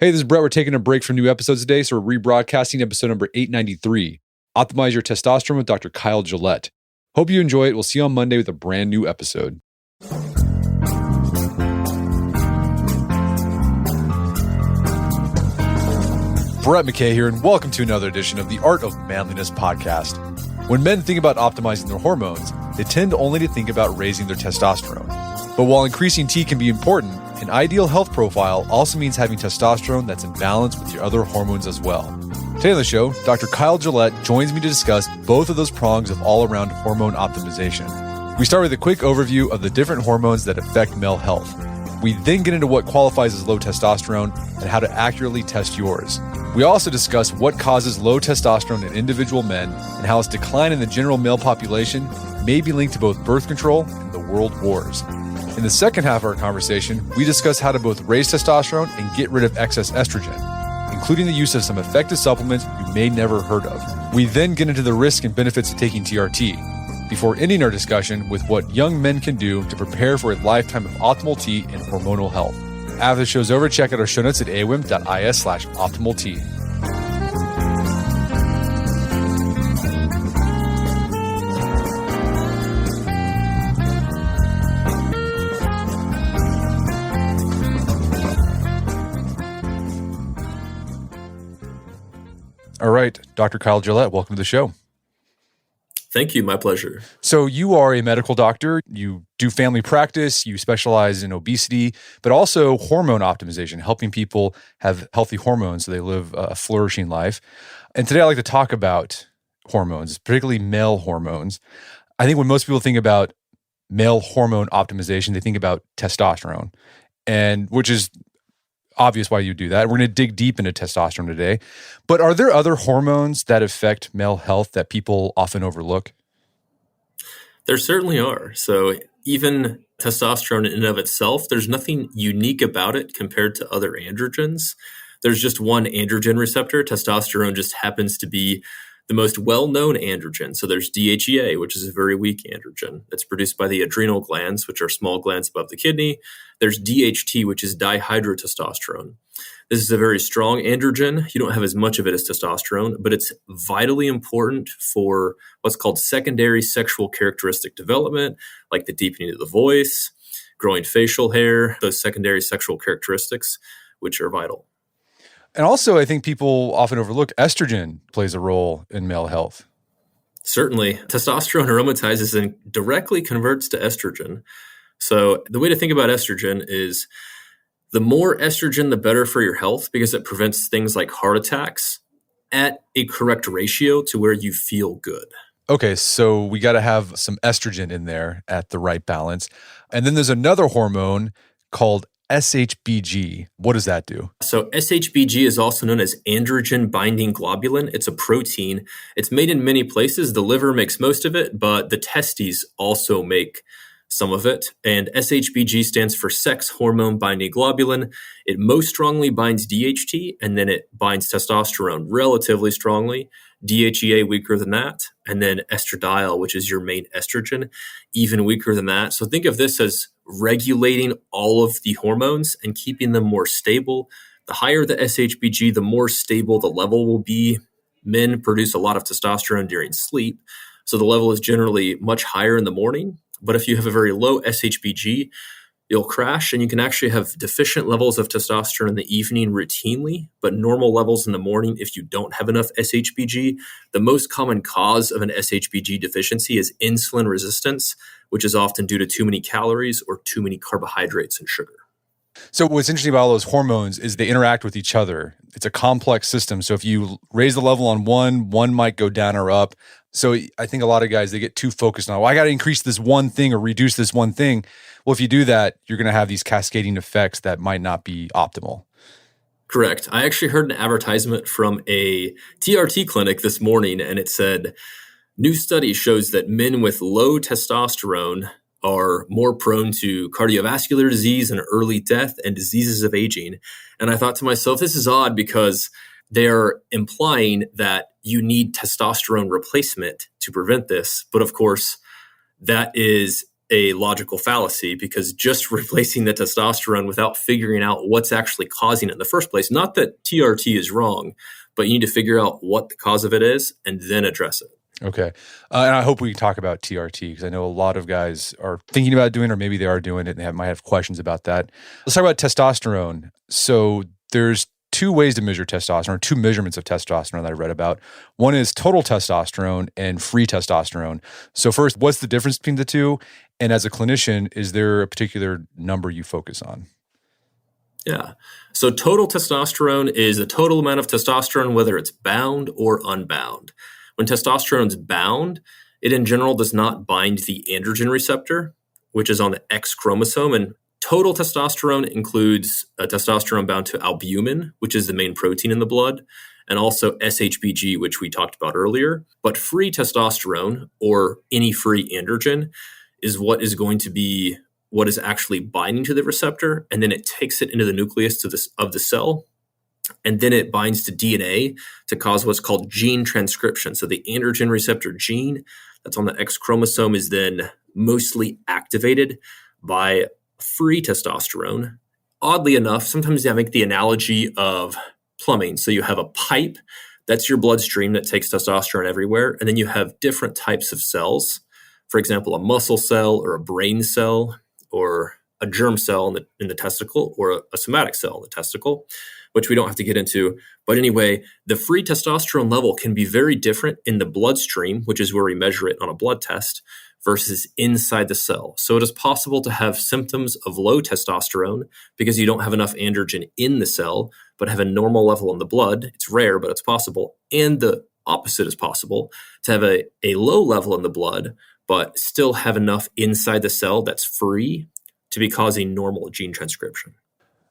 Hey, this is Brett. We're taking a break from new episodes today, so we're rebroadcasting episode number 893, Optimize Your Testosterone with Dr. Kyle Gillett. Hope you enjoy it. We'll see you on Monday with a brand new episode. Brett McKay here, and welcome to another edition of the Art of Manliness podcast. When men think about optimizing their hormones, they tend only to think about raising their testosterone. But while increasing T can be important, an ideal health profile also means having testosterone that's in balance with your other hormones as well. Today on the show, Dr. Kyle Gillett joins me to discuss both of those prongs of all-around hormone optimization. We start with a quick overview of the different hormones that affect male health. We then get into what qualifies as low testosterone and how to accurately test yours. We also discuss what causes low testosterone in individual men and how its decline in the general male population may be linked to both birth control and the world wars. In the second half of our conversation, we discuss how to both raise testosterone and get rid of excess estrogen, including the use of some effective supplements you may never heard of. We then get into the risks and benefits of taking TRT, before ending our discussion with what young men can do to prepare for a lifetime of optimal T and hormonal health. After the show's over, check out our show notes at awim.is/optimalT. All right, Dr. Kyle Gillett, welcome to the show. Thank you. My pleasure. So you are a medical doctor. You do family practice. You specialize in obesity, but also hormone optimization, helping people have healthy hormones so they live a flourishing life. And today I'd like to talk about hormones, particularly male hormones. I think when most people think about male hormone optimization, they think about testosterone, and which is obvious why you do that. We're going to dig deep into testosterone today. But are there other hormones that affect male health that people often overlook? There certainly are. So even testosterone in and of itself, there's nothing unique about it compared to other androgens. There's just one androgen receptor. Testosterone just happens to be the most well-known androgen. So there's DHEA, which is a very weak androgen. It's produced by the adrenal glands, which are small glands above the kidney. There's DHT, which is dihydrotestosterone. This is a very strong androgen. You don't have as much of it as testosterone, but it's vitally important for what's called secondary sexual characteristic development, like the deepening of the voice, growing facial hair, those secondary sexual characteristics, which are vital. And also, I think people often overlook estrogen plays a role in male health. Certainly. Testosterone aromatizes and directly converts to estrogen. So the way to think about estrogen is the more estrogen, the better for your health because it prevents things like heart attacks at a correct ratio to where you feel good. Okay, so we got to have some estrogen in there at the right balance. And then there's another hormone called SHBG. What does that do? So SHBG is also known as androgen binding globulin. It's a protein. It's made in many places. The liver makes most of it, but the testes also make some of it. And SHBG stands for sex hormone binding globulin. It most strongly binds DHT, and then it binds testosterone relatively strongly. DHEA weaker than that. And then estradiol, which is your main estrogen, even weaker than that. So think of this as regulating all of the hormones and keeping them more stable. The higher the SHBG, the more stable the level will be. Men produce a lot of testosterone during sleep, so the level is generally much higher in the morning. But if you have a very low SHBG, you'll crash, and you can actually have deficient levels of testosterone in the evening routinely, but normal levels in the morning if you don't have enough SHBG. The most common cause of an SHBG deficiency is insulin resistance, which is often due to too many calories or too many carbohydrates and sugar. So what's interesting about all those hormones is they interact with each other. It's a complex system. So if you raise the level on one might go down or up. So I think a lot of guys, they get too focused on, well, I got to increase this one thing or reduce this one thing. Well, if you do that, you're going to have these cascading effects that might not be optimal. Correct. I actually heard an advertisement from a TRT clinic this morning, and it said, new study shows that men with low testosterone are more prone to cardiovascular disease and early death and diseases of aging. And I thought to myself, this is odd because they're implying that you need testosterone replacement to prevent this. But of course, that is a logical fallacy, because just replacing the testosterone without figuring out what's actually causing it in the first place, not that TRT is wrong, but you need to figure out what the cause of it is and then address it. Okay. And I hope we can talk about TRT, because I know a lot of guys are thinking about doing it, or maybe they are doing it and they might have questions about that. Let's talk about testosterone. So there's two ways to measure testosterone, two measurements of testosterone that I read about. One is total testosterone and free testosterone. So first, what's the difference between the two? And as a clinician, is there a particular number you focus on? Yeah. So total testosterone is the total amount of testosterone, whether it's bound or unbound. When testosterone is bound, it in general does not bind the androgen receptor, which is on the X chromosome. And total testosterone includes testosterone bound to albumin, which is the main protein in the blood, and also SHBG, which we talked about earlier. But free testosterone, or any free androgen, is what is going to be what is actually binding to the receptor, and then it takes it into the nucleus of the cell, and then it binds to DNA to cause what's called gene transcription. So the androgen receptor gene that's on the X chromosome is then mostly activated by free testosterone. Oddly enough, sometimes I make the analogy of plumbing. So you have a pipe, that's your bloodstream that takes testosterone everywhere, and then you have different types of cells. For example, a muscle cell or a brain cell or a germ cell in the testicle, or a somatic cell in the testicle, which we don't have to get into. But anyway, the free testosterone level can be very different in the bloodstream, which is where we measure it on a blood test, versus inside the cell. So it is possible to have symptoms of low testosterone because you don't have enough androgen in the cell, but have a normal level in the blood. It's rare, but it's possible. And the opposite is possible, to have a low level in the blood, but still have enough inside the cell that's free to be causing normal gene transcription.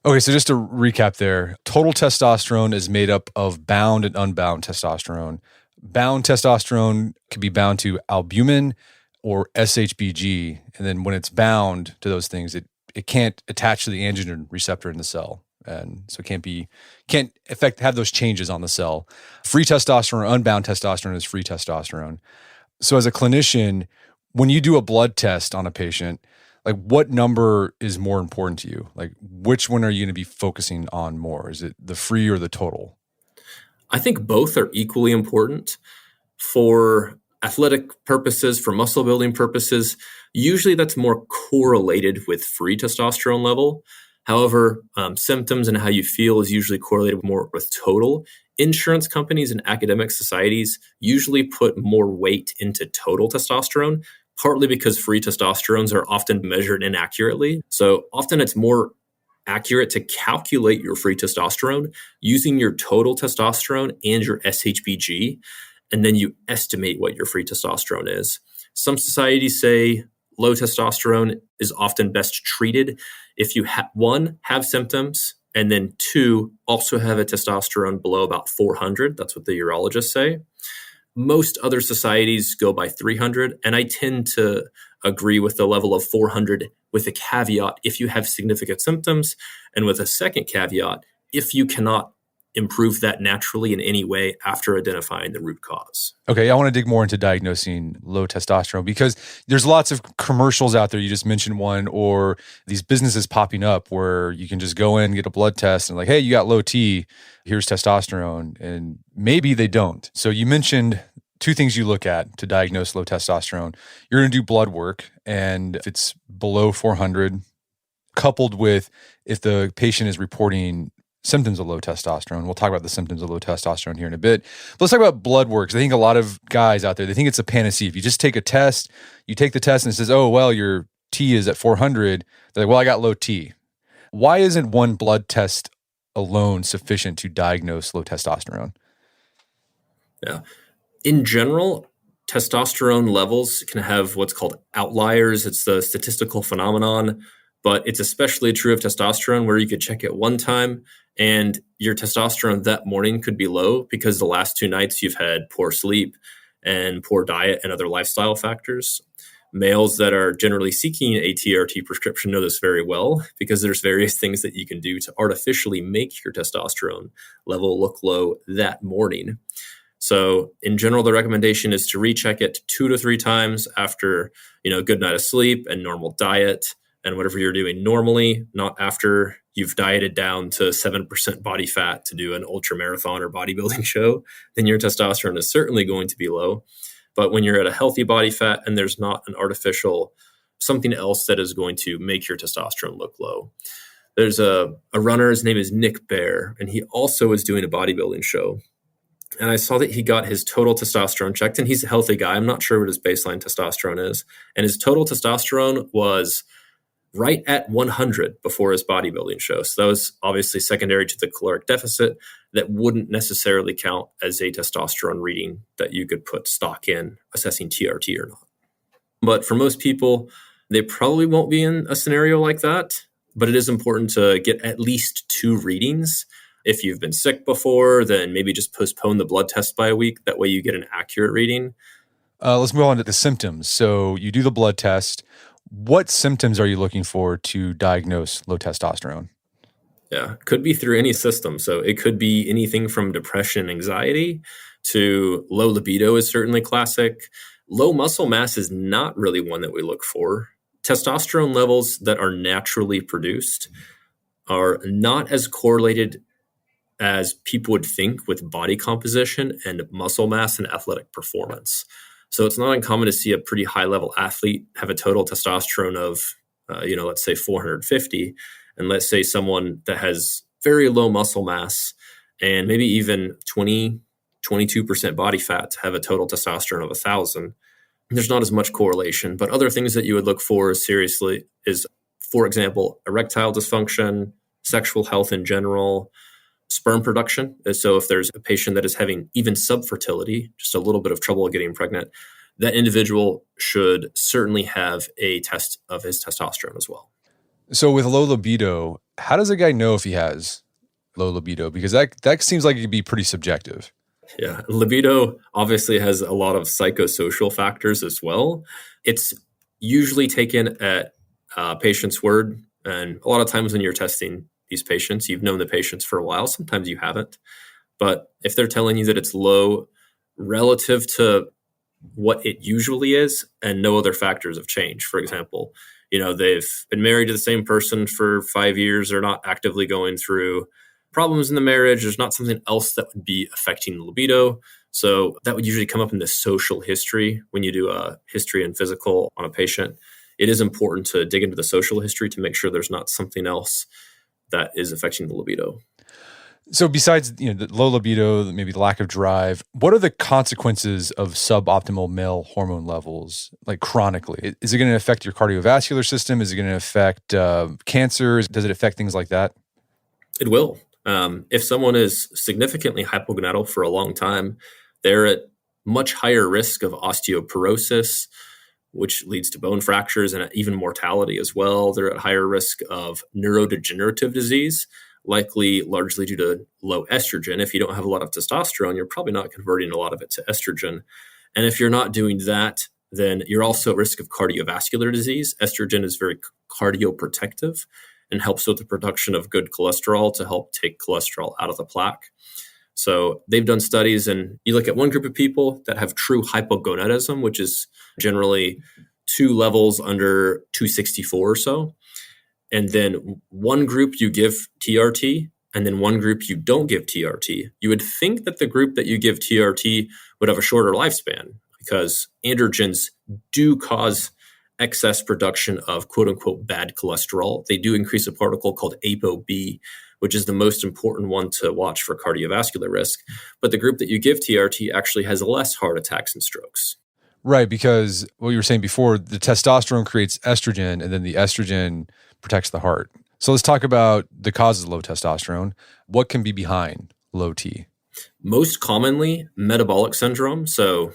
Okay, so just to recap there, total testosterone is made up of bound and unbound testosterone. Bound testosterone can be bound to albumin or SHBG, and then when it's bound to those things, it can't attach to the androgen receptor in the cell, and so it can't have those changes on the cell. Free testosterone or unbound testosterone is free testosterone. So as a clinician, when you do a blood test on a patient, like what number is more important to you? Like which one are you going to be focusing on more? Is it the free or the total? I think both are equally important. For athletic purposes, for muscle building purposes, usually that's more correlated with free testosterone level. However, symptoms and how you feel is usually correlated more with total. Insurance companies and academic societies usually put more weight into total testosterone, partly because free testosterones are often measured inaccurately. So often it's more accurate to calculate your free testosterone using your total testosterone and your SHBG, and then you estimate what your free testosterone is. Some societies say low testosterone is often best treated if you have symptoms, and then 2, also have a testosterone below about 400. That's what the urologists say. Most other societies go by 300, and I tend to agree with the level of 400 with a caveat if you have significant symptoms, and with a second caveat if you cannot improve that naturally in any way after identifying the root cause. Okay, I want to dig more into diagnosing low testosterone, because there's lots of commercials out there. You just mentioned one, or these businesses popping up where you can just go in, get a blood test, and like, hey, you got low T, here's testosterone, and maybe they don't. So you mentioned 2 things you look at to diagnose low testosterone. You're going to do blood work, and if it's below 400, coupled with if the patient is reporting symptoms of low testosterone. We'll talk about the symptoms of low testosterone here in a bit. But let's talk about blood work. I think a lot of guys out there, they think it's a panacea. If you just take a test, you take the test and it says, oh, well, your T is at 400. They're like, well, I got low T. Why isn't one blood test alone sufficient to diagnose low testosterone? Yeah. In general, testosterone levels can have what's called outliers. It's the statistical phenomenon, but it's especially true of testosterone, where you could check it one time and your testosterone that morning could be low because the last 2 nights you've had poor sleep and poor diet and other lifestyle factors. Males that are generally seeking a TRT prescription know this very well, because there's various things that you can do to artificially make your testosterone level look low that morning. So in general, the recommendation is to recheck it 2 to 3 times after, a good night of sleep and normal diet and whatever you're doing normally, not after you've dieted down to 7% body fat to do an ultra marathon or bodybuilding show. Then your testosterone is certainly going to be low. But when you're at a healthy body fat and there's not an artificial something else that is going to make your testosterone look low. There's a runner, his name is Nick Bear, and he also is doing a bodybuilding show. And I saw that he got his total testosterone checked, and he's a healthy guy. I'm not sure what his baseline testosterone is. And his total testosterone was right at 100 before his bodybuilding show. So that was obviously secondary to the caloric deficit. That wouldn't necessarily count as a testosterone reading that you could put stock in assessing TRT or not. But for most people, they probably won't be in a scenario like that. But it is important to get at least 2 readings. If you've been sick before, then maybe just postpone the blood test by a week. That way you get an accurate reading. Let's move on to the symptoms. So you do the blood test. What symptoms are you looking for to diagnose low testosterone? Yeah, could be through any system. So it could be anything from depression, anxiety to low libido is certainly classic. Low muscle mass is not really one that we look for. Testosterone levels that are naturally produced are not as correlated as people would think with body composition and muscle mass and athletic performance. So it's not uncommon to see a pretty high level athlete have a total testosterone of, let's say 450. And let's say someone that has very low muscle mass and maybe even 22% body fat to have a total testosterone of 1,000. There's not as much correlation, but other things that you would look for seriously is, for example, erectile dysfunction, sexual health in general, sperm production. So if there's a patient that is having even subfertility, just a little bit of trouble getting pregnant, that individual should certainly have a test of his testosterone as well. So with low libido, how does a guy know if he has low libido? Because that seems like it could be pretty subjective. Yeah, libido obviously has a lot of psychosocial factors as well. It's usually taken at patient's word. And a lot of times when you're testing these patients, you've known the patients for a while. Sometimes you haven't. But if they're telling you that it's low relative to what it usually is and no other factors have changed, for example, they've been married to the same person for 5 years. They're not actively going through problems in the marriage. There's not something else that would be affecting the libido. So that would usually come up in the social history when you do a history and physical on a patient. It is important to dig into the social history to make sure there's not something else that is affecting the libido. So besides the low libido, maybe the lack of drive, what are the consequences of suboptimal male hormone levels, like chronically? Is it going to affect your cardiovascular system? Is it going to affect cancer? Does it affect things like that? It will. If someone is significantly hypogonadal for a long time, they're at much higher risk of osteoporosis, which leads to bone fractures and even mortality as well. They're at higher risk of neurodegenerative disease, likely largely due to low estrogen. If you don't have a lot of testosterone, you're probably not converting a lot of it to estrogen. And if you're not doing that, then you're also at risk of cardiovascular disease. Estrogen is very cardioprotective and helps with the production of good cholesterol to help take cholesterol out of the plaque. So they've done studies, and you look at one group of people that have true hypogonadism, which is generally 2 levels under 264 or so. And then one group you give TRT, and then one group you don't give TRT. You would think that the group that you give TRT would have a shorter lifespan because androgens do cause excess production of quote unquote bad cholesterol. They do increase a particle called ApoB, which is the most important one to watch for cardiovascular risk. But the group that you give TRT actually has less heart attacks and strokes. Right, because what you were saying before, the testosterone creates estrogen, and then the estrogen protects the heart. So let's talk about the causes of low testosterone. What can be behind low T? Most commonly, metabolic syndrome. So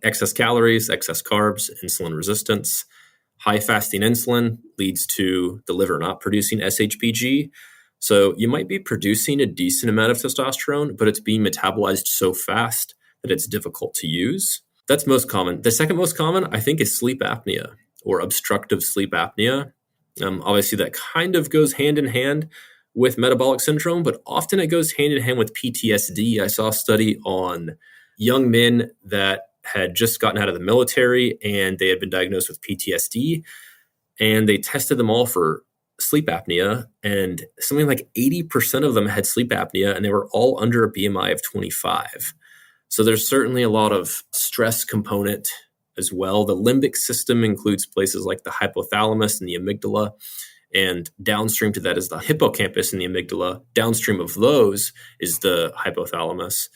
excess calories, excess carbs, insulin resistance. High fasting insulin leads to the liver not producing SHBG. So you might be producing a decent amount of testosterone, but it's being metabolized so fast that it's difficult to use. That's most common. The second most common, I think, is sleep apnea or obstructive sleep apnea. Obviously, that kind of goes hand in hand with metabolic syndrome, but often it goes hand in hand with PTSD. I saw a study on young men that had just gotten out of the military and they had been diagnosed with PTSD, and they tested them all for sleep apnea, and something like 80% of them had sleep apnea, and they were all under a BMI of 25. So there's certainly a lot of stress component as well. The limbic system includes places like the hypothalamus and the amygdala, and downstream to that is the hippocampus and the amygdala. Downstream of those is the hypothalamus,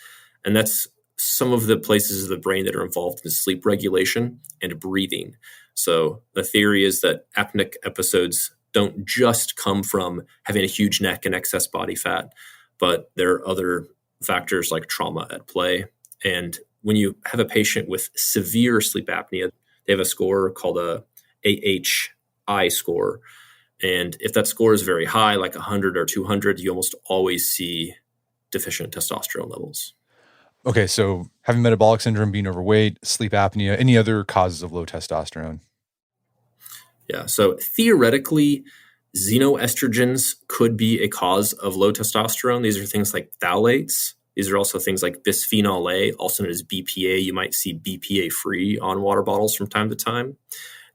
and that's some of the places of the brain that are involved in sleep regulation and breathing. So the theory is that apneic episodes don't just come from having a huge neck and excess body fat, but there are other factors like trauma at play. And when you have a patient with severe sleep apnea, they have a score called a AHI score. And if that score is very high, like 100 or 200, you almost always see deficient testosterone levels. Okay, so having metabolic syndrome, being overweight, sleep apnea, any other causes of low testosterone? Yeah, so theoretically, xenoestrogens could be a cause of low testosterone. These are things like phthalates. These are also things like bisphenol A, also known as BPA. You might see BPA-free on water bottles from time to time.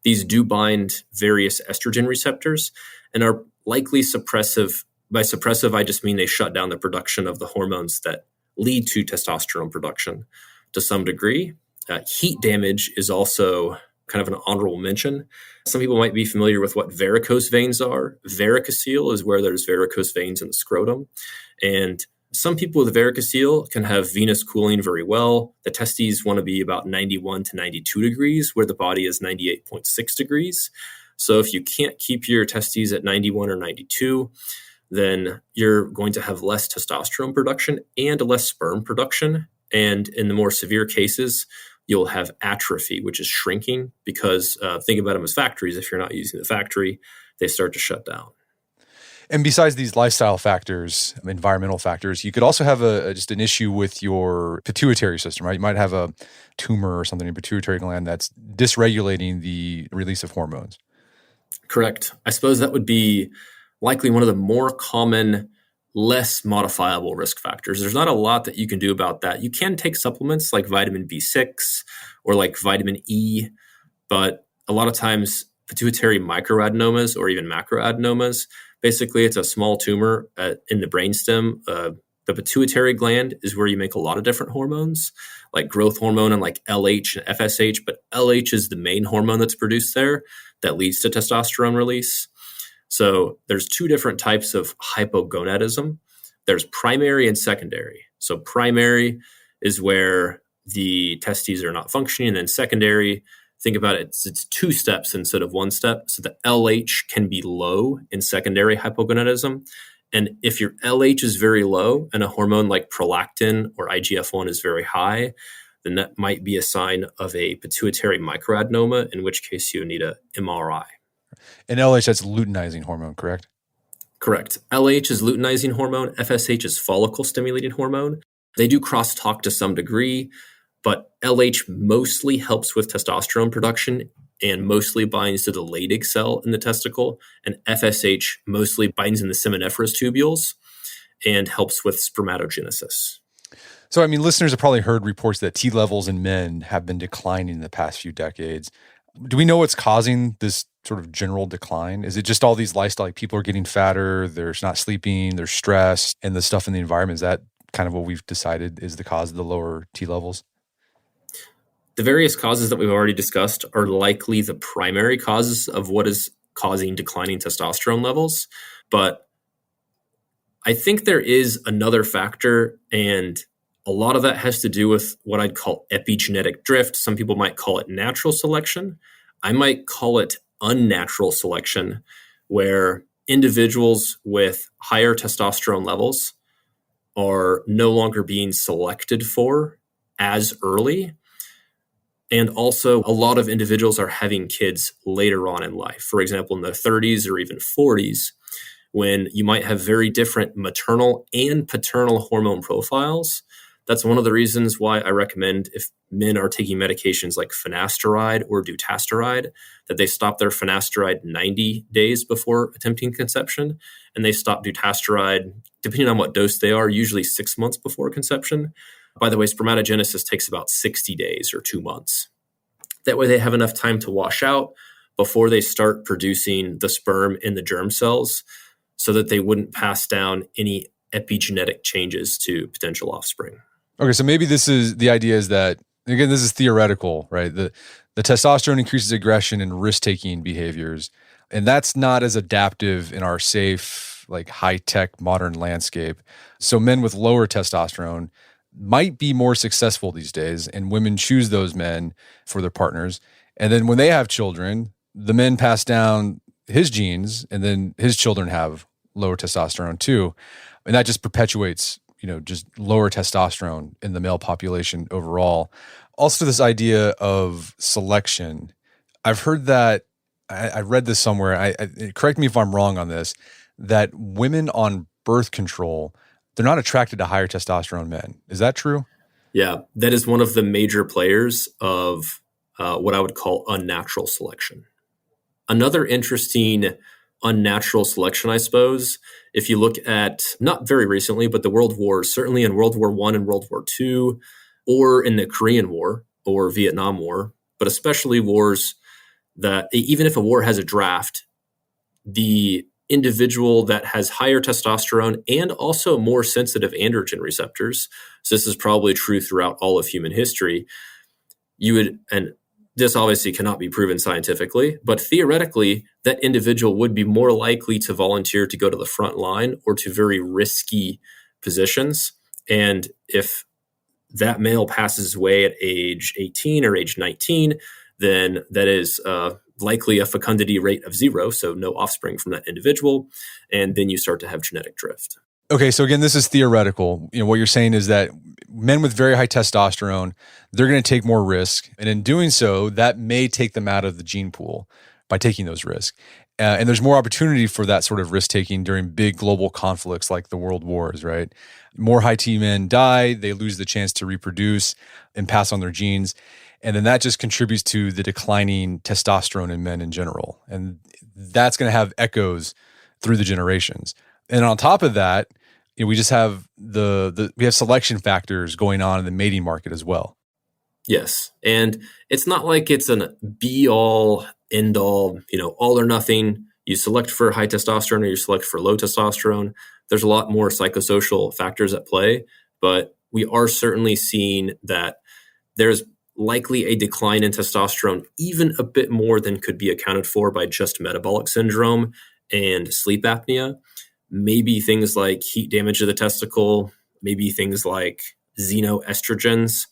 These do bind various estrogen receptors and are likely suppressive. By suppressive, I just mean they shut down the production of the hormones that lead to testosterone production to some degree. Heat damage is also kind of an honorable mention. Some people might be familiar with what varicose veins are. Varicocele is where there's varicose veins in the scrotum. And some people with varicocele can have venous cooling very well. The testes want to be about 91 to 92 degrees, where the body is 98.6 degrees. So if you can't keep your testes at 91 or 92, then you're going to have less testosterone production and less sperm production. And in the more severe cases, you'll have atrophy, which is shrinking, because think about them as factories. If you're not using the factory, they start to shut down. And besides these lifestyle factors, environmental factors, you could also have just an issue with your pituitary system, right? You might have a tumor or something in your pituitary gland that's dysregulating the release of hormones. Correct. I suppose that would be likely one of the more common, less modifiable risk factors. There's not a lot that you can do about that. You can take supplements like vitamin B6 or like vitamin E, but a lot of times pituitary microadenomas or even macroadenomas, basically it's a small tumor in the brainstem. The pituitary gland is where you make a lot of different hormones, like growth hormone and like LH and FSH, but LH is the main hormone that's produced there that leads to testosterone release. So there's two different types of hypogonadism. There's primary and secondary. So primary is where the testes are not functioning, and then secondary, think about it, it's two steps instead of one step. So the LH can be low in secondary hypogonadism. And if your LH is very low and a hormone like prolactin or IGF-1 is very high, then that might be a sign of a pituitary microadenoma, in which case you need a MRI. And LH, that's luteinizing hormone, correct? Correct. LH is luteinizing hormone. FSH is follicle stimulating hormone. They do crosstalk to some degree, but LH mostly helps with testosterone production and mostly binds to the Leydig cell in the testicle. And FSH mostly binds in the seminiferous tubules and helps with spermatogenesis. So, I mean, listeners have probably heard reports that T levels in men have been declining in the past few decades. Do we know what's causing this sort of general decline? Is it just all these lifestyle, like people are getting fatter, they're not sleeping, they're stressed, and the stuff in the environment? Is that kind of what we've decided is the cause of the lower T levels? The various causes that we've already discussed are likely the primary causes of what is causing declining testosterone levels. But I think there is another factor, and a lot of that has to do with what I'd call epigenetic drift. Some people might call it natural selection. I might call it unnatural selection, where individuals with higher testosterone levels are no longer being selected for as early. And also, a lot of individuals are having kids later on in life. For example, in their 30s or even 40s, when you might have very different maternal and paternal hormone profiles. That's one of the reasons why I recommend, if men are taking medications like finasteride or dutasteride, that they stop their finasteride 90 days before attempting conception, and they stop dutasteride, depending on what dose they are, usually 6 months before conception. By the way, spermatogenesis takes about 60 days or 2 months. That way they have enough time to wash out before they start producing the sperm in the germ cells so that they wouldn't pass down any epigenetic changes to potential offspring. Okay, so maybe the idea is that, again, this is theoretical, right? The testosterone increases aggression and risk-taking behaviors, and that's not as adaptive in our safe, like high-tech modern landscape. So men with lower testosterone might be more successful these days, and women choose those men for their partners. And then when they have children, the men pass down his genes, and then his children have lower testosterone too. And that just perpetuates, just lower testosterone in the male population overall. Also, this idea of selection. I've heard that, I read this somewhere, correct me if I'm wrong on this, that women on birth control, they're not attracted to higher testosterone men. Is that true? Yeah, that is one of the major players of what I would call unnatural selection. Another interesting unnatural selection, I suppose, if you look at, not very recently, but the world wars, certainly in World War I and World War II, or in the Korean War or Vietnam War, but especially wars that, even if a war has a draft, the individual that has higher testosterone and also more sensitive androgen receptors, so this is probably true throughout all of human history, and this obviously cannot be proven scientifically, but theoretically, that individual would be more likely to volunteer to go to the front line or to very risky positions. And if that male passes away at age 18 or age 19, then that is likely a fecundity rate of 0, so no offspring from that individual, and then you start to have genetic drift. Okay, so again, this is theoretical. What you're saying is that men with very high testosterone, they're going to take more risk, and in doing so, that may take them out of the gene pool by taking those risks. And there's more opportunity for that sort of risk-taking during big global conflicts like the world wars, right? More high T men die, they lose the chance to reproduce and pass on their genes. And then that just contributes to the declining testosterone in men in general. And that's going to have echoes through the generations. And on top of that, we just have we have selection factors going on in the mating market as well. Yes. And it's not like it's an be-all, end-all, all or nothing. You select for high testosterone or you select for low testosterone. There's a lot more psychosocial factors at play, but we are certainly seeing that there's likely a decline in testosterone, even a bit more than could be accounted for by just metabolic syndrome and sleep apnea. Maybe things like heat damage to the testicle, maybe things like xenoestrogens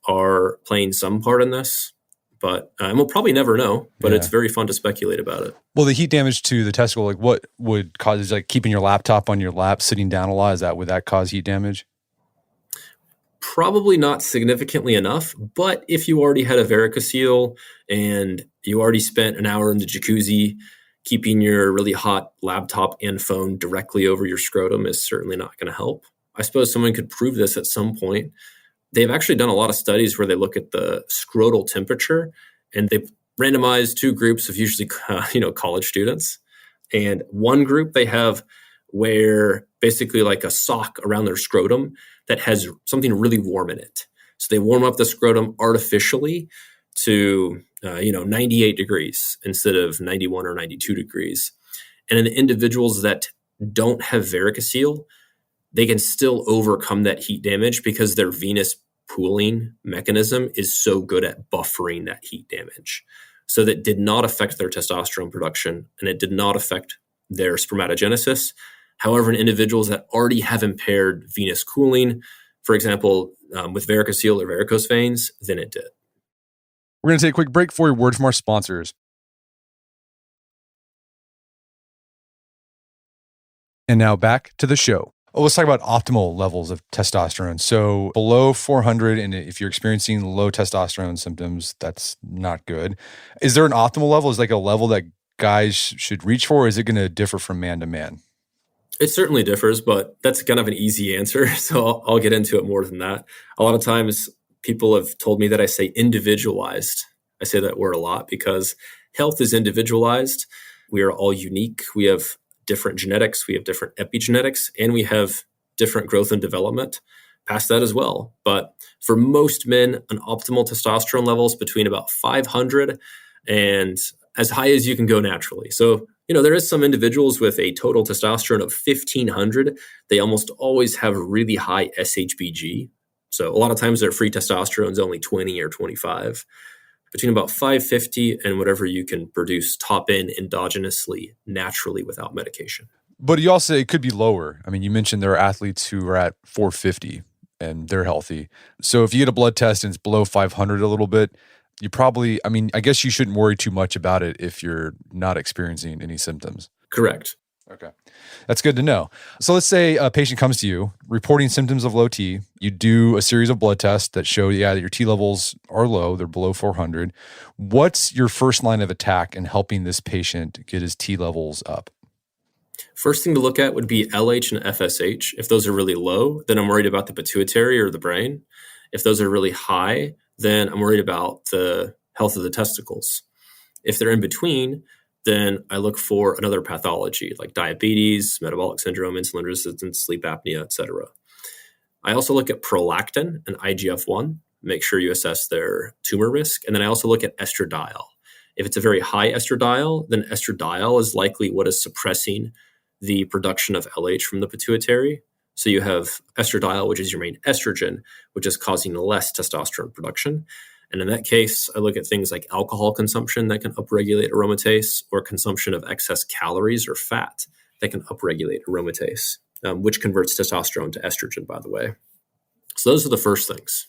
are playing some part in this. But we'll probably never know, but It's very fun to speculate about it. Well, the heat damage to the testicle, like what would cause, like keeping your laptop on your lap, sitting down a lot, would that cause heat damage? Probably not significantly enough, but if you already had a varicocele and you already spent an hour in the jacuzzi, keeping your really hot laptop and phone directly over your scrotum is certainly not going to help. I suppose someone could prove this at some point. They've actually done a lot of studies where they look at the scrotal temperature, and they've randomized 2 groups of usually college students. And one group they have where basically like a sock around their scrotum that has something really warm in it. So they warm up the scrotum artificially to 98 degrees instead of 91 or 92 degrees. And in the individuals that don't have varicocele, they can still overcome that heat damage because their venous pooling mechanism is so good at buffering that heat damage. So that did not affect their testosterone production, and it did not affect their spermatogenesis. However, in individuals that already have impaired venous cooling, for example, with varicocele or varicose veins, then it did. We're going to take a quick break for a word from our sponsors. And now back to the show. Let's talk about optimal levels of testosterone. So below 400, and if you're experiencing low testosterone symptoms, that's not good. Is there an optimal level? Is like a level that guys should reach for, or is it going to differ from man to man? It certainly differs, but that's kind of an easy answer. So I'll get into it more than that. A lot of times people have told me that I say individualized. I say that word a lot because health is individualized. We are all unique. We have different genetics, we have different epigenetics, and we have different growth and development. past that as well. But for most men, an optimal testosterone level is between about 500 and as high as you can go naturally. So, there is some individuals with a total testosterone of 1500. They almost always have really high SHBG. So a lot of times their free testosterone is only 20 or 25. Between about 550 and whatever you can produce top in endogenously, naturally without medication. But you also, it could be lower. I mean, you mentioned there are athletes who are at 450 and they're healthy. So if you get a blood test and it's below 500 a little bit, you probably, I guess you shouldn't worry too much about it if you're not experiencing any symptoms. Correct. Okay. That's good to know. So let's say a patient comes to you reporting symptoms of low T. You do a series of blood tests that show, that your T levels are low. They're below 400. What's your first line of attack in helping this patient get his T levels up? First thing to look at would be LH and FSH. If those are really low, then I'm worried about the pituitary or the brain. If those are really high, then I'm worried about the health of the testicles. If they're in between, then I look for another pathology like diabetes, metabolic syndrome, insulin resistance, sleep apnea, etc. I also look at prolactin and IGF-1, make sure you assess their tumor risk. And then I also look at estradiol. If it's a very high estradiol, then estradiol is likely what is suppressing the production of LH from the pituitary. So you have estradiol, which is your main estrogen, which is causing less testosterone production. And in that case, I look at things like alcohol consumption that can upregulate aromatase, or consumption of excess calories or fat that can upregulate aromatase, which converts testosterone to estrogen, by the way. So those are the first things.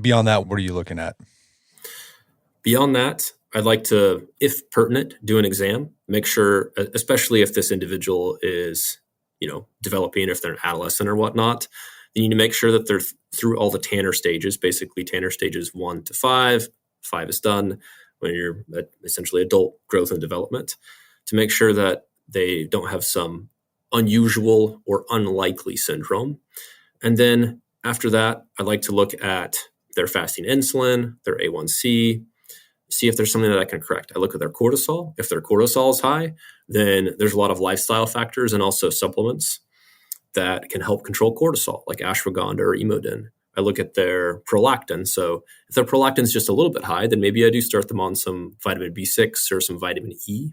Beyond that, what are you looking at? Beyond that, I'd like to, if pertinent, do an exam, make sure, especially if this individual is, developing, if they're an adolescent or whatnot, you need to make sure that they're through all the Tanner stages, basically Tanner stages 1 to 5. 5 is done when you're at essentially adult growth and development, to make sure that they don't have some unusual or unlikely syndrome. And then after that, I'd like to look at their fasting insulin, their A1C, see if there's something that I can correct. I look at their cortisol. If their cortisol is high, then there's a lot of lifestyle factors and also supplements that can help control cortisol, like ashwagandha or Emodin. I look at their prolactin. So if their prolactin is just a little bit high, then maybe I do start them on some vitamin B6 or some vitamin E.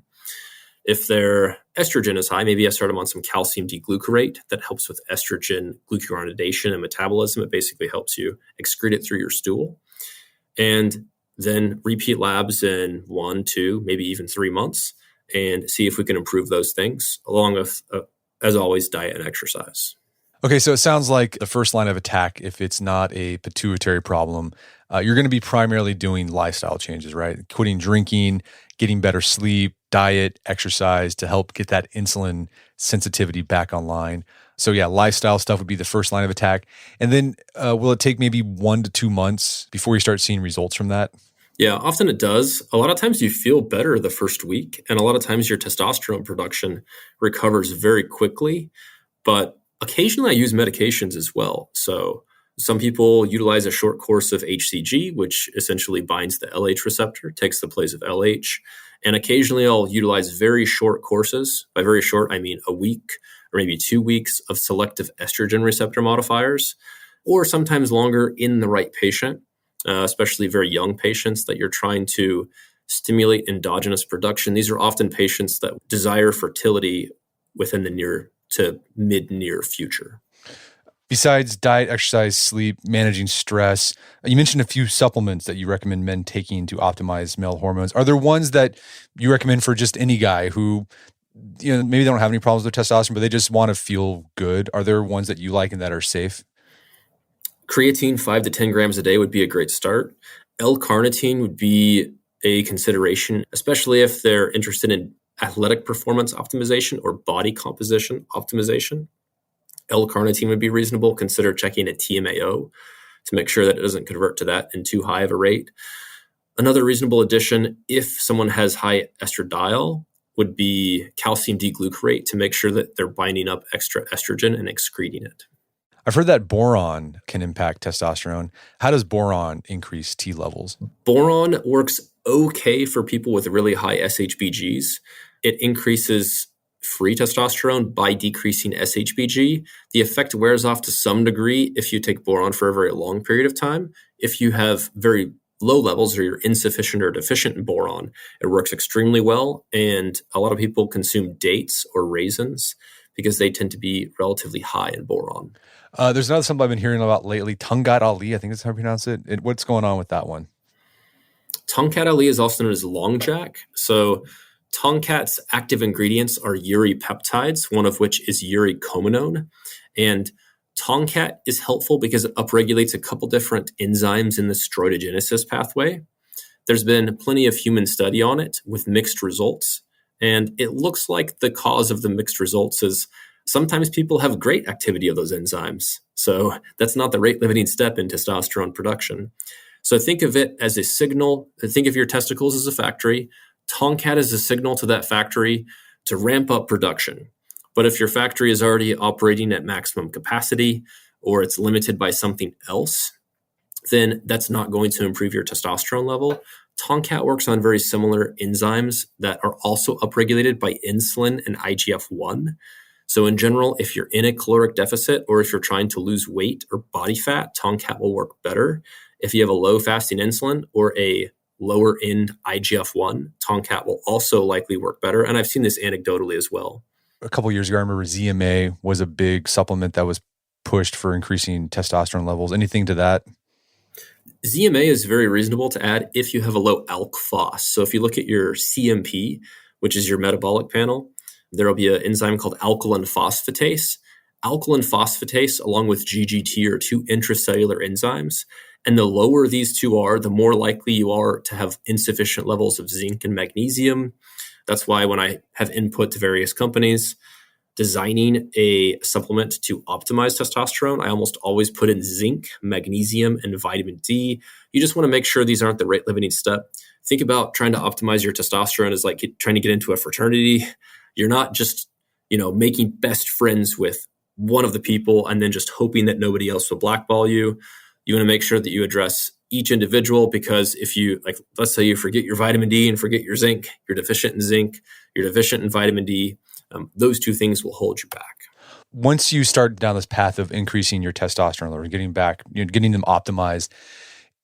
If their estrogen is high, maybe I start them on some calcium D-glucarate that helps with estrogen glucuronidation and metabolism. It basically helps you excrete it through your stool. And then repeat labs in 1, 2, maybe even 3 months, and see if we can improve those things, along with, as always, diet and exercise. Okay, so it sounds like the first line of attack, if it's not a pituitary problem, you're going to be primarily doing lifestyle changes, right? Quitting drinking, getting better sleep, diet, exercise to help get that insulin sensitivity back online. So yeah, lifestyle stuff would be the first line of attack. And then will it take maybe 1 to 2 months before you start seeing results from that? Yeah, often it does. A lot of times you feel better the first week, and a lot of times your testosterone production recovers very quickly. But occasionally I use medications as well. So some people utilize a short course of HCG, which essentially binds the LH receptor, takes the place of LH. And occasionally I'll utilize very short courses. By very short, I mean a week or maybe 2 weeks of selective estrogen receptor modifiers, or sometimes longer in the right patient, especially very young patients that you're trying to stimulate endogenous production. These are often patients that desire fertility within the near to mid-near future. Besides diet, exercise, sleep, managing stress, you mentioned a few supplements that you recommend men taking to optimize male hormones. Are there ones that you recommend for just any guy who, maybe they don't have any problems with testosterone, but they just want to feel good? Are there ones that you like and that are safe? Creatine 5 to 10 grams a day would be a great start. L-carnitine would be a consideration, especially if they're interested in athletic performance optimization or body composition optimization. L-carnitine would be reasonable. Consider checking a TMAO to make sure that it doesn't convert to that in too high of a rate. Another reasonable addition, if someone has high estradiol, would be calcium D-glucarate to make sure that they're binding up extra estrogen and excreting it. I've heard that boron can impact testosterone. How does boron increase T levels? Boron works okay for people with really high SHBGs. It increases free testosterone by decreasing SHBG. The effect wears off to some degree if you take boron for a very long period of time. If you have very low levels or you're insufficient or deficient in boron, it works extremely well. And a lot of people consume dates or raisins because they tend to be relatively high in boron. There's another something I've been hearing about lately, Tungat Ali, I think that's how you pronounce it. What's going on with that one? Tongkat Ali is also known as long jack. So Tongkat's active ingredients are uripeptides, one of which is uricomanone. And Tongkat is helpful because it upregulates a couple different enzymes in the steroidogenesis pathway. There's been plenty of human study on it with mixed results. And it looks like the cause of the mixed results is sometimes people have great activity of those enzymes. So that's not the rate-limiting step in testosterone production. So think of it as a signal. Think of your testicles as a factory. Tongkat is a signal to that factory to ramp up production. But if your factory is already operating at maximum capacity or it's limited by something else, then that's not going to improve your testosterone level. Tongkat works on very similar enzymes that are also upregulated by insulin and IGF-1. So in general, if you're in a caloric deficit or if you're trying to lose weight or body fat, Tongkat will work better. If you have a low fasting insulin or a lower end IGF-1, Tongkat will also likely work better. And I've seen this anecdotally as well. A couple of years ago, I remember ZMA was a big supplement that was pushed for increasing testosterone levels. Anything to that? ZMA is very reasonable to add if you have a low ALK phos. So if you look at your CMP, which is your metabolic panel, there will be an enzyme called alkaline phosphatase. Alkaline phosphatase, along with GGT, are two intracellular enzymes. And the lower these two are, the more likely you are to have insufficient levels of zinc and magnesium. That's why when I have input to various companies designing a supplement to optimize testosterone, I almost always put in zinc, magnesium, and vitamin D. You just want to make sure these aren't the rate limiting step. Think about trying to optimize your testosterone as like trying to get into a fraternity. You're not just, making best friends with one of the people and then just hoping that nobody else will blackball you. You want to make sure that you address each individual, because if you, let's say you forget your vitamin D and forget your zinc, you're deficient in zinc, you're deficient in vitamin D, those two things will hold you back. Once you start down this path of increasing your testosterone level, getting them optimized,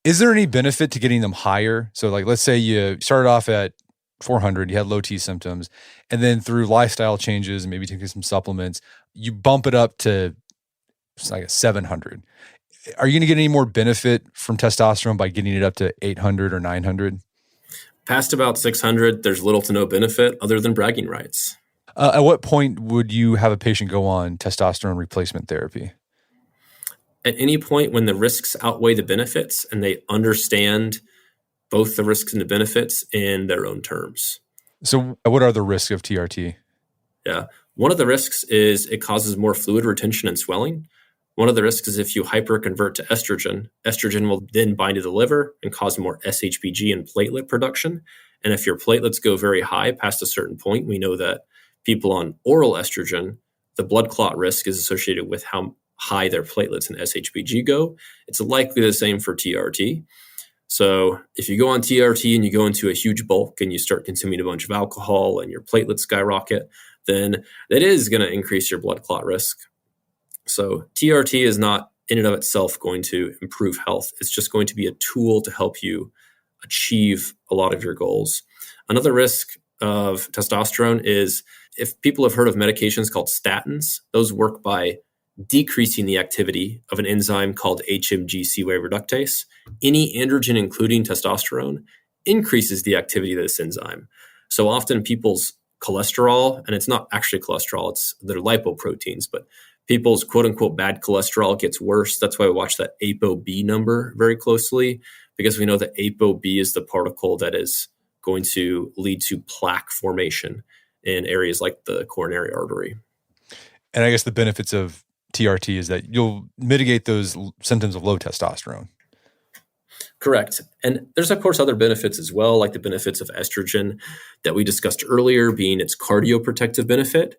is there any benefit to getting them higher? So let's say you started off at 400, you had low T symptoms, and then through lifestyle changes and maybe taking some supplements, you bump it up to like a 700. Are you going to get any more benefit from testosterone by getting it up to 800 or 900? Past about 600, there's little to no benefit other than bragging rights. At what point would you have a patient go on testosterone replacement therapy? At any point when the risks outweigh the benefits and they understand both the risks and the benefits in their own terms. So what are the risks of TRT? Yeah. One of the risks is it causes more fluid retention and swelling. One of the risks is if you hyperconvert to estrogen, estrogen will then bind to the liver and cause more SHBG and platelet production. And if your platelets go very high past a certain point, we know that people on oral estrogen, the blood clot risk is associated with how high their platelets and SHBG go. It's likely the same for TRT. So if you go on TRT and you go into a huge bulk and you start consuming a bunch of alcohol and your platelets skyrocket, then that is going to increase your blood clot risk. So TRT is not in and of itself going to improve health. It's just going to be a tool to help you achieve a lot of your goals. Another risk of testosterone is if people have heard of medications called statins, those work by decreasing the activity of an enzyme called HMG-CoA reductase. Any androgen, including testosterone, increases the activity of this enzyme. So often people's cholesterol, and it's not actually cholesterol, they're lipoproteins, but people's quote unquote bad cholesterol gets worse. That's why we watch that ApoB number very closely, because we know that ApoB is the particle that is going to lead to plaque formation in areas like the coronary artery. And I guess the benefits of TRT is that you'll mitigate those symptoms of low testosterone. Correct. And there's, of course, other benefits as well, like the benefits of estrogen that we discussed earlier, being its cardioprotective benefit.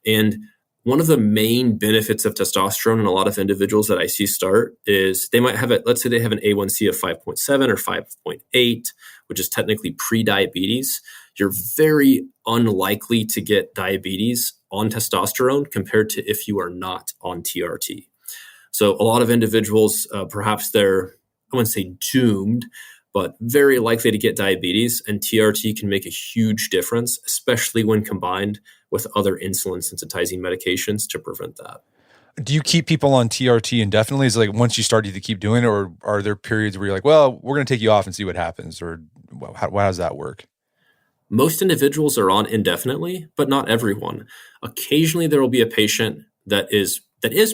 And one of the main benefits of testosterone in a lot of individuals that I see start is they might have let's say they have an A1C of 5.7 or 5.8, which is technically pre-diabetes. you're very unlikely to get diabetes on testosterone compared to if you are not on TRT. So a lot of individuals, perhaps they're, I wouldn't say doomed, but very likely to get diabetes, and TRT can make a huge difference, especially when combined with other insulin sensitizing medications to prevent that. Do you keep people on TRT indefinitely? Is it like once you start, you keep doing it, or are there periods where you're like, well, we're going to take you off and see what happens, or how does that work? Most individuals are on indefinitely, but not everyone. Occasionally, there will be a patient that is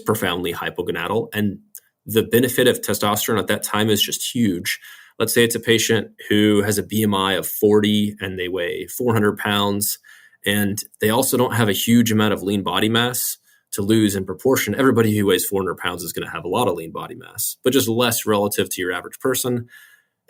profoundly hypogonadal, and the benefit of testosterone at that time is just huge. Let's say it's a patient who has a BMI of 40 and they weigh 400 pounds, and they also don't have a huge amount of lean body mass to lose in proportion. Everybody who weighs 400 pounds is going to have a lot of lean body mass, but just less relative to your average person.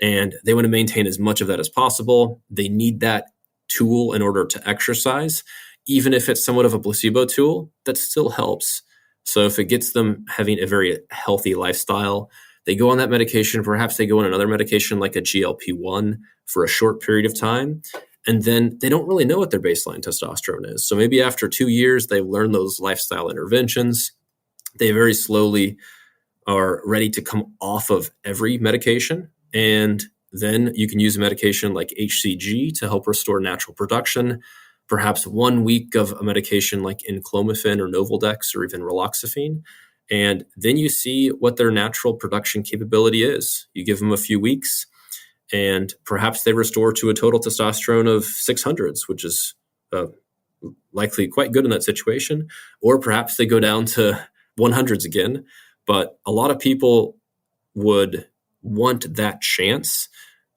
And they want to maintain as much of that as possible. They need that tool in order to exercise. Even if it's somewhat of a placebo tool, that still helps. So if it gets them having a very healthy lifestyle, they go on that medication. Perhaps they go on another medication like a GLP-1 for a short period of time. And then they don't really know what their baseline testosterone is. So maybe after 2 years, they've learned those lifestyle interventions. They very slowly are ready to come off of every medication. And then you can use a medication like HCG to help restore natural production. Perhaps 1 week of a medication like enclomiphene or Novaldex or even raloxifene. And then you see what their natural production capability is. You give them a few weeks, and perhaps they restore to a total testosterone of 600s, which is likely quite good in that situation. Or perhaps they go down to 100s again. But a lot of people would want that chance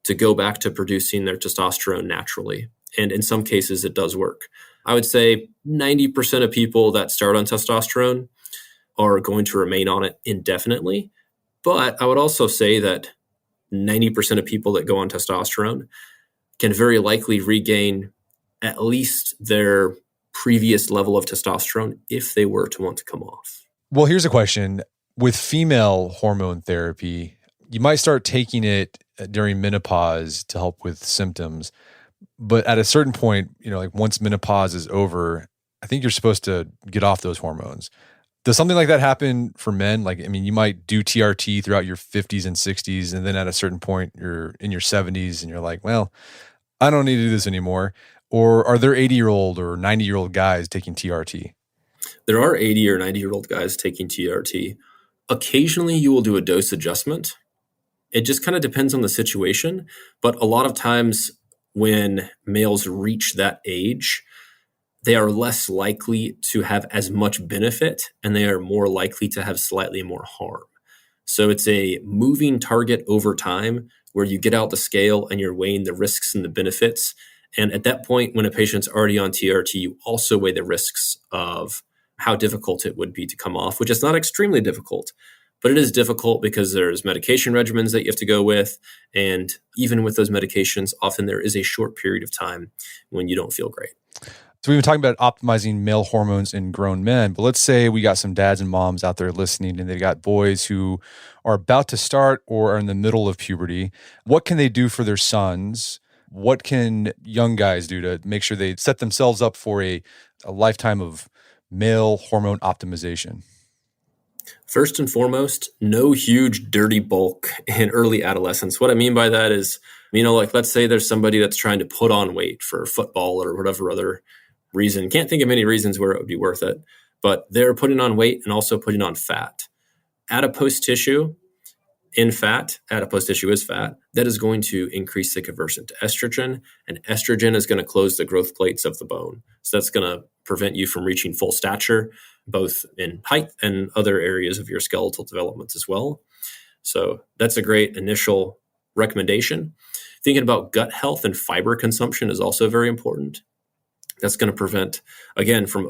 to go back to producing their testosterone naturally. And in some cases, it does work. I would say 90% of people that start on testosterone are going to remain on it indefinitely. But I would also say that 90% of people that go on testosterone can very likely regain at least their previous level of testosterone if they were to want to come off. Well, here's a question. With female hormone therapy, you might start taking it during menopause to help with symptoms. But at a certain point, like once menopause is over, I think you're supposed to get off those hormones. Does something like that happen for men? You might do TRT throughout your 50s and 60s, and then at a certain point, you're in your 70s and you're like, well, I don't need to do this anymore. Or are there 80-year-old or 90-year-old guys taking TRT? There are 80 or 90-year-old guys taking TRT. Occasionally, you will do a dose adjustment. It just kind of depends on the situation. But a lot of times when males reach that age, they are less likely to have as much benefit, and they are more likely to have slightly more harm. So it's a moving target over time where you get out the scale and you're weighing the risks and the benefits. And at that point, when a patient's already on TRT, you also weigh the risks of how difficult it would be to come off, which is not extremely difficult, but it is difficult because there's medication regimens that you have to go with. And even with those medications, often there is a short period of time when you don't feel great. So we've been talking about optimizing male hormones in grown men, but let's say we got some dads and moms out there listening and they've got boys who are about to start or are in the middle of puberty. What can they do for their sons? What can young guys do to make sure they set themselves up for a lifetime of male hormone optimization? First and foremost, no huge dirty bulk in early adolescence. What I mean by that is, let's say there's somebody that's trying to put on weight for football or whatever other reason. Can't think of any reasons where it would be worth it, but they're putting on weight and also putting on fat. Adipose tissue adipose tissue is fat. That is going to increase the conversion to estrogen, and estrogen is going to close the growth plates of the bone. So that's going to prevent you from reaching full stature, both in height and other areas of your skeletal development as well. So that's a great initial recommendation. Thinking about gut health and fiber consumption is also very important. That's going to prevent, again, from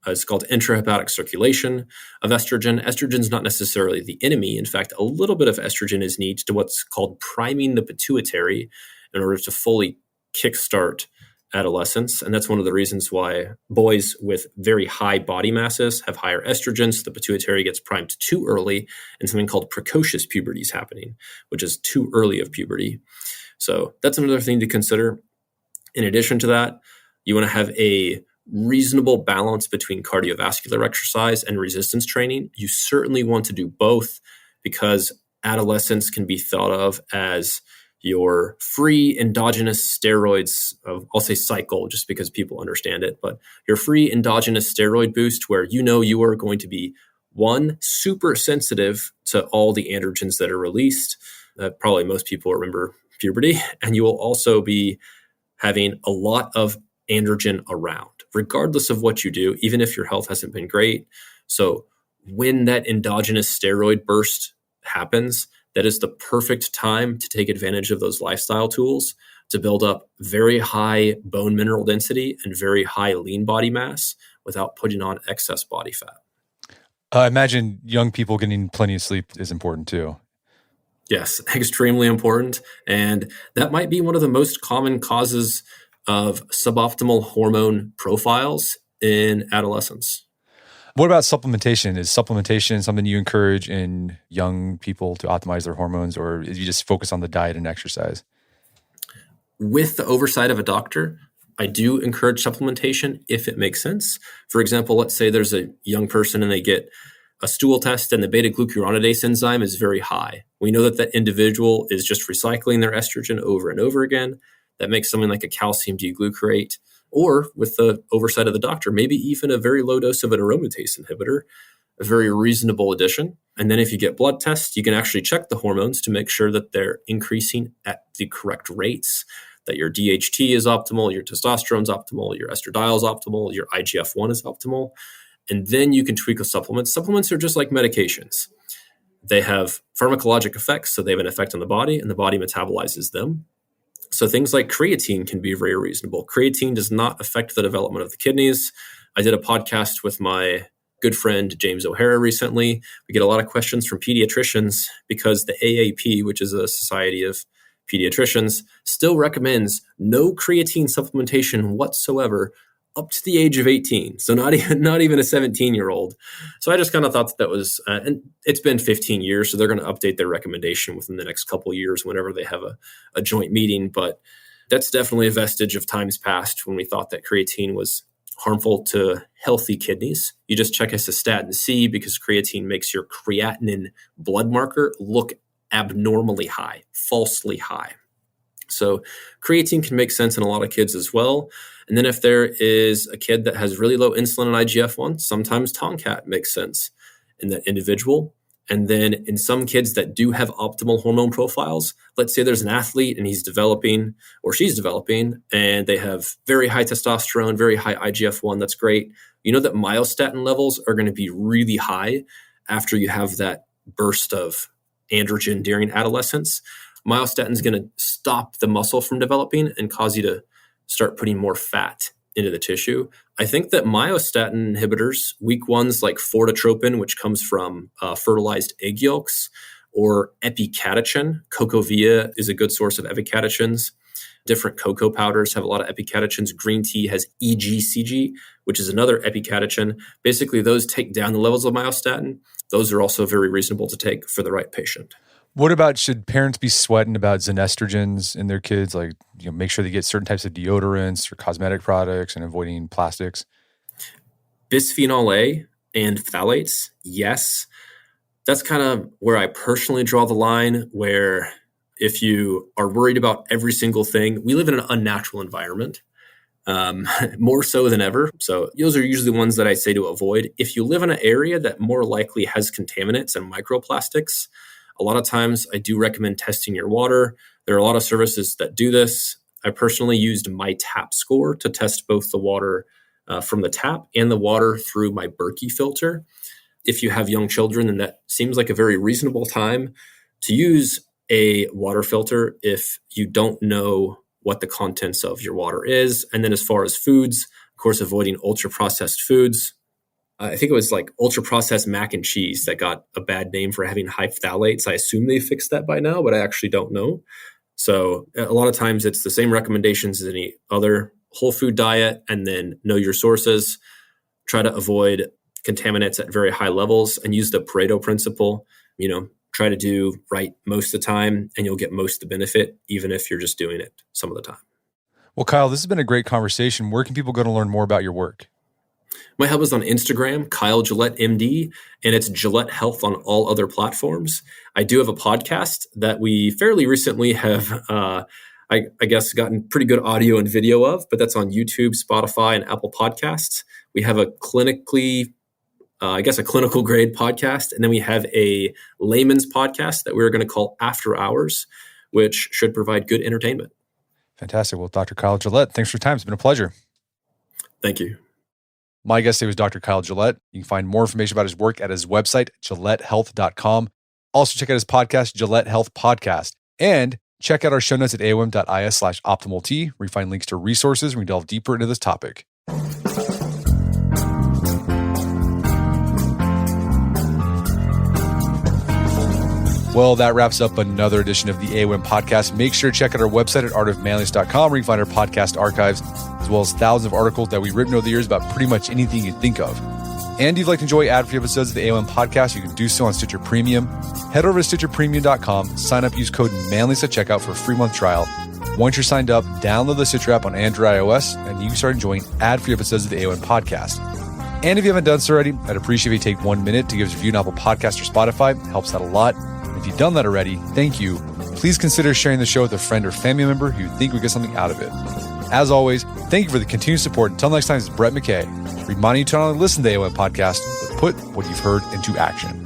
it's called intrahepatic circulation of estrogen. Estrogen is not necessarily the enemy. In fact, a little bit of estrogen is needed to what's called priming the pituitary in order to fully kickstart adolescence. And that's one of the reasons why boys with very high body masses have higher estrogen. So the pituitary gets primed too early, and something called precocious puberty is happening, which is too early of puberty. So that's another thing to consider. In addition to that, you want to have a reasonable balance between cardiovascular exercise and resistance training. You certainly want to do both because adolescence can be thought of as your free endogenous steroids, I'll say cycle just because people understand it, but your free endogenous steroid boost where you are going to be one, super sensitive to all the androgens that are released. Probably most people remember puberty. And you will also be having a lot of androgen around, regardless of what you do, even if your health hasn't been great. So when that endogenous steroid burst happens, that is the perfect time to take advantage of those lifestyle tools to build up very high bone mineral density and very high lean body mass without putting on excess body fat. I imagine young people getting plenty of sleep is important too. Yes, extremely important. And that might be one of the most common causes of suboptimal hormone profiles in adolescence. What about supplementation? Is supplementation something you encourage in young people to optimize their hormones, or you just focus on the diet and exercise? With the oversight of a doctor, I do encourage supplementation if it makes sense. For example, let's say there's a young person and they get a stool test and the beta-glucuronidase enzyme is very high. We know that that individual is just recycling their estrogen over and over again. That makes something like a calcium D-glucarate, or with the oversight of the doctor, maybe even a very low dose of an aromatase inhibitor, a very reasonable addition. And then if you get blood tests, you can actually check the hormones to make sure that they're increasing at the correct rates, that your DHT is optimal, your testosterone is optimal, your estradiol is optimal, your IGF-1 is optimal. And then you can tweak with supplements. Supplements are just like medications. They have pharmacologic effects, so they have an effect on the body, and the body metabolizes them. So things like creatine can be very reasonable. Creatine does not affect the development of the kidneys. I did a podcast with my good friend James O'Hara recently. We get a lot of questions from pediatricians because the AAP, which is a society of pediatricians, still recommends no creatine supplementation whatsoever up to the age of 18. So not even a 17-year-old. So I just kind of thought that was, and it's been 15 years, so they're going to update their recommendation within the next couple of years whenever they have a joint meeting. But that's definitely a vestige of times past when we thought that creatine was harmful to healthy kidneys. You just check a cystatin C because creatine makes your creatinine blood marker look abnormally high, falsely high. So creatine can make sense in a lot of kids as well. And then if there is a kid that has really low insulin and IGF-1, sometimes Tomcat makes sense in that individual. And then in some kids that do have optimal hormone profiles, let's say there's an athlete and he's developing or she's developing and they have very high testosterone, very high IGF-1, that's great. You know that myostatin levels are going to be really high after you have that burst of androgen during adolescence. Myostatin is going to stop the muscle from developing and cause you to start putting more fat into the tissue. I think that myostatin inhibitors, weak ones like fortotropin, which comes from fertilized egg yolks, or epicatechin. Cocovia is a good source of epicatechins. Different cocoa powders have a lot of epicatechins. Green tea has EGCG, which is another epicatechin. Basically, those take down the levels of myostatin. Those are also very reasonable to take for the right patient. What about, should parents be sweating about xenestrogens in their kids? Like, make sure they get certain types of deodorants or cosmetic products and avoiding plastics? Bisphenol A and phthalates, yes. That's kind of where I personally draw the line, where if you are worried about every single thing, we live in an unnatural environment, more so than ever. So those are usually the ones that I say to avoid. If you live in an area that more likely has contaminants and microplastics, a lot of times I do recommend testing your water. There are a lot of services that do this. I personally used my tap score to test both the water from the tap and the water through my Berkey filter. If you have young children, then that seems like a very reasonable time to use a water filter if you don't know what the contents of your water is. And then as far as foods, of course, avoiding ultra-processed foods. I think it was like ultra-processed mac and cheese that got a bad name for having high phthalates. I assume they fixed that by now, but I actually don't know. So a lot of times it's the same recommendations as any other whole food diet, and then know your sources. Try to avoid contaminants at very high levels and use the Pareto principle. Try to do right most of the time and you'll get most of the benefit, even if you're just doing it some of the time. Well, Kyle, this has been a great conversation. Where can people go to learn more about your work? My hub is on Instagram, Kyle Gillett MD, and it's Gillett Health on all other platforms. I do have a podcast that we fairly recently have, I guess, gotten pretty good audio and video of, but that's on YouTube, Spotify, and Apple Podcasts. We have a clinical grade podcast, and then we have a layman's podcast that we're going to call After Hours, which should provide good entertainment. Fantastic. Well, Dr. Kyle Gillett, thanks for your time. It's been a pleasure. Thank you. My guest today was Dr. Kyle Gillett. You can find more information about his work at his website, gilletthealth.com. Also, check out his podcast, Gillett Health Podcast. And check out our show notes at aom.is/optimalT, where you find links to resources when we delve deeper into this topic. Well, that wraps up another edition of the AOM podcast. Make sure to check out our website at artofmanliness.com, where you can find our podcast archives, as well as thousands of articles that we've written over the years about pretty much anything you think of. And if you'd like to enjoy ad-free episodes of the AOM podcast, you can do so on Stitcher Premium. Head over to stitcherpremium.com, sign up, use code Manliness at checkout for a free month trial. Once you're signed up, download the Stitcher app on Android or iOS, and you can start enjoying ad-free episodes of the AOM podcast. And if you haven't done so already, I'd appreciate if you take 1 minute to give us a review on Apple Podcasts or Spotify. It helps out a lot. If you've done that already, thank you. Please consider sharing the show with a friend or family member who you think would get something out of it. As always, thank you for the continued support. Until next time, it's Brett McKay, reminding you to not only listen to the AOM podcast, but put what you've heard into action.